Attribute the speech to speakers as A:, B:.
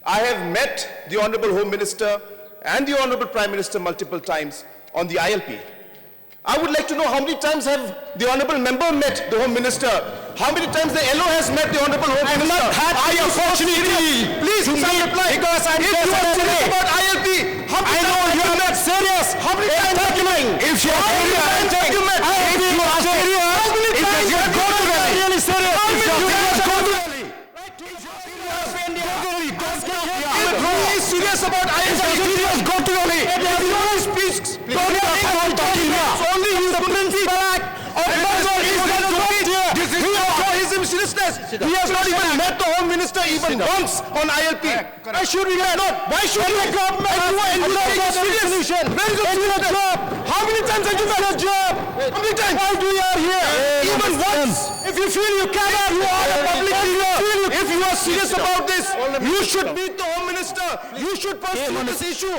A: I have met the Honorable Home Minister and the Honorable Prime Minister multiple times on the ILP. I would like to know how many times have the Honorable Member met the Home Minister? How many times the LO has met the Honorable Home Minister?
B: I have not had the opportunity.
A: Please,
B: to meet
A: reply.
B: Because I'm
A: if you are serious about ILP, how many
B: I know
A: times
B: you
A: have
B: are not serious.
A: How many times have you met?
B: If you are serious,
A: if you are serious, how many times have you met?
B: Really serious.
A: How many times have you met? If he is serious about ILP,
B: go to Delhi.
A: if he speaks, only you He has not even met the Home Minister even once on ILP. Why should we not? Why should the government take a solution? Where is the job? How many times have you met a job? How many times? Why do you are here? Even once. If you feel you cannot, you are a public figure. If you are serious about this, you should meet the Home Minister. You should pursue this issue.